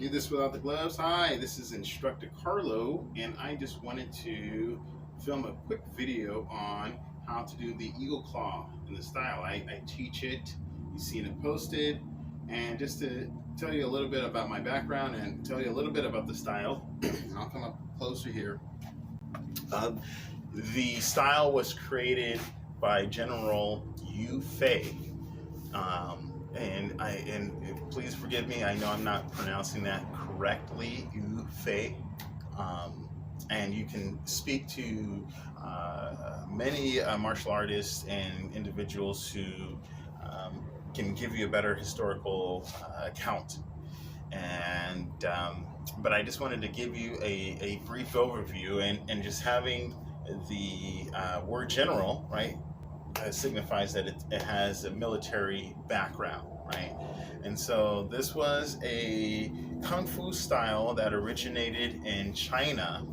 Do this without the gloves. Hi, this is Instructor Carlo, and I just wanted to film a quick video on how to do the eagle claw in the style. I teach it, you've seen it posted, and just to tell you a little bit about my background and tell you a little bit about the style. I'll come up closer here. The style was created by General Yu Fei. And please forgive me. I know I'm not pronouncing that correctly. Yu Fei. And you can speak to many martial artists and individuals who can give you a better historical account. And but I just wanted to give you a brief overview, and just having the word general, right, signifies that it has a military background, right? And so this was a kung fu style that originated in China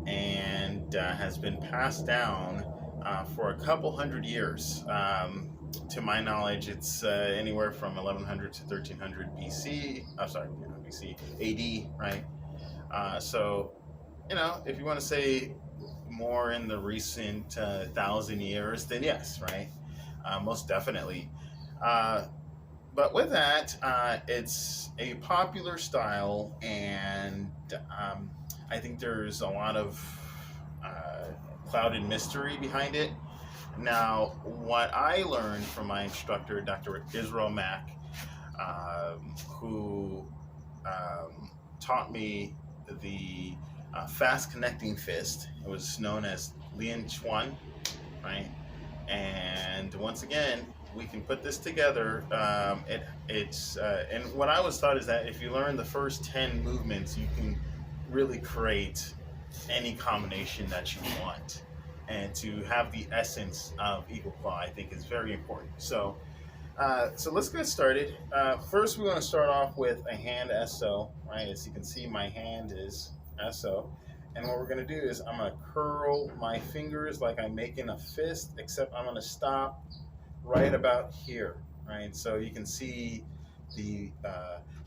and has been passed down for a couple hundred years. To my knowledge, it's anywhere from 1100 to 1300 BC. I'm sorry, BC, AD, right? So, if you want to say more in the recent 1,000 years, then yes, right? Most definitely. But with that, it's a popular style, and I think there's a lot of clouded mystery behind it. Now, what I learned from my instructor, Dr. Israel Mack, who taught me the fast connecting fist. It was known as Lian Chuan, right? And once again, we can put this together. And what I was taught is that if you learn the first 10 movements, you can really create any combination that you want. And to have the essence of eagle claw, I think, is very important. So let's get started. First, we're going to start off with a hand SO, right? As you can see, my hand is SO. And what we're going to do is I'm going to curl my fingers like I'm making a fist, except I'm going to stop right about here, right? So you can see the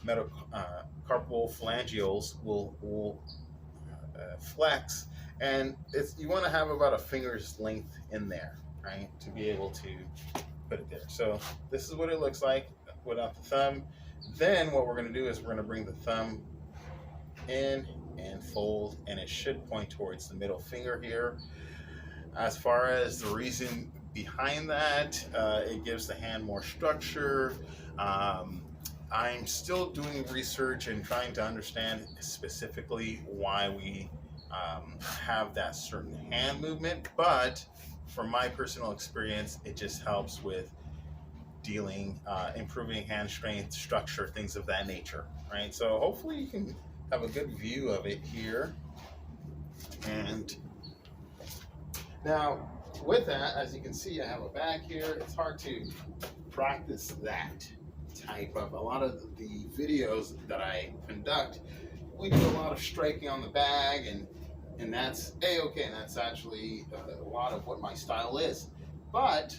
metacarpal phalangeals will flex, and you want to have about a finger's length in there, right, to be able to put it there. So this is what it looks like without the thumb. Then what we're going to do is we're going to bring the thumb in and fold, and it should point towards the middle finger here. As far as the reason behind that, it gives the hand more structure. I'm still doing research and trying to understand specifically why we have that certain hand movement, but from my personal experience, it just helps with dealing, improving hand strength, structure, things of that nature, right? So hopefully you can have a good view of it here. And now with that, as you can see, I have a bag here. It's hard to practice that type of, a lot of the videos that I conduct, we do a lot of striking on the bag, and that's A-okay, and that's actually a lot of what my style is. But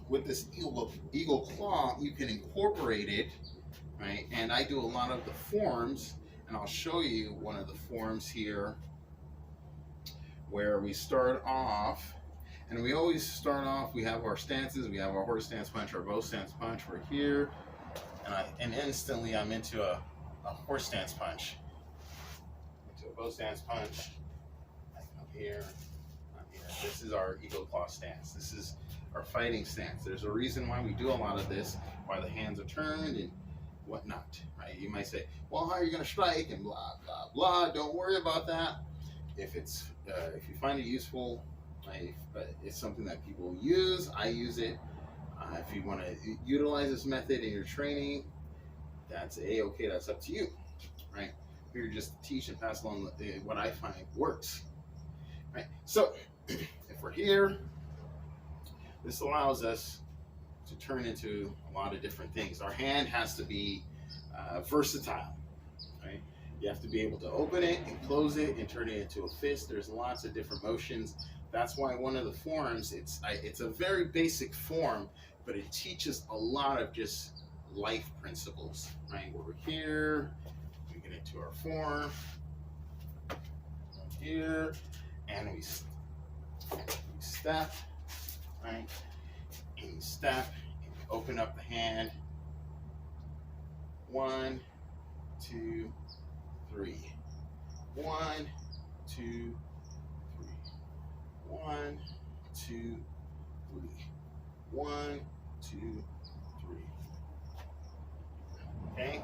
with this eagle claw, you can incorporate it, right? And I do a lot of the forms, and I'll show you one of the forms here where we start off. And we always start off, we have our stances, we have our horse stance punch, our bow stance punch. We're here, and instantly I'm into a horse stance punch, into a bow stance punch. I come here, I'm here. This is our eagle claw stance. This is our fighting stance. There's a reason why we do a lot of this, why the hands are turned and whatnot, right? You might say, well, how are you going to strike and blah, blah, blah. Don't worry about that. If you find it useful, it's something that people use. I use it. If you want to utilize this method in your training, that's A-okay. That's up to you, right? We're just to teach and pass along what I find works, right? So if we're here, this allows us to turn into a lot of different things. Our hand has to be versatile, right? You have to be able to open it and close it and turn it into a fist. There's lots of different motions. That's why one of the forms, it's a very basic form, but it teaches a lot of just life principles, right? We're here, we get into our form, here, and we step, right? And we step, and we open up the hand. 1, 2, 3. 1, 2, 3. 1, 2, 3. 1, 2, 3. Okay,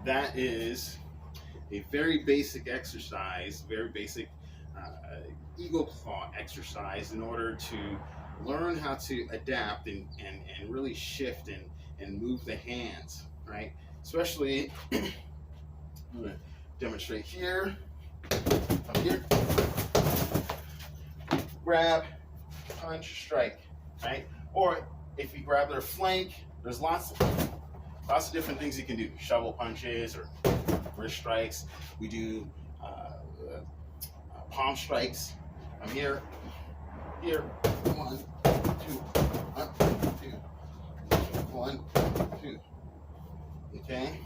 that is a very basic exercise, very basic eagle claw exercise in order to learn how to adapt and really shift and move the hands, right? Especially, I'm going to demonstrate here, up here, grab, punch, strike, right? Or if you grab their flank, there's lots of different things you can do. Shovel punches or wrist strikes. We do palm strikes. I'm here, 1, 2, 1, 2. Okay?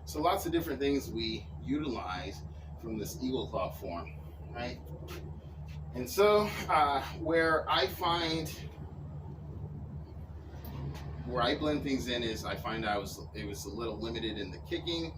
So lots of different things we utilize from this eagle claw form, right? And so where I blend things in is I find it was a little limited in the kicking,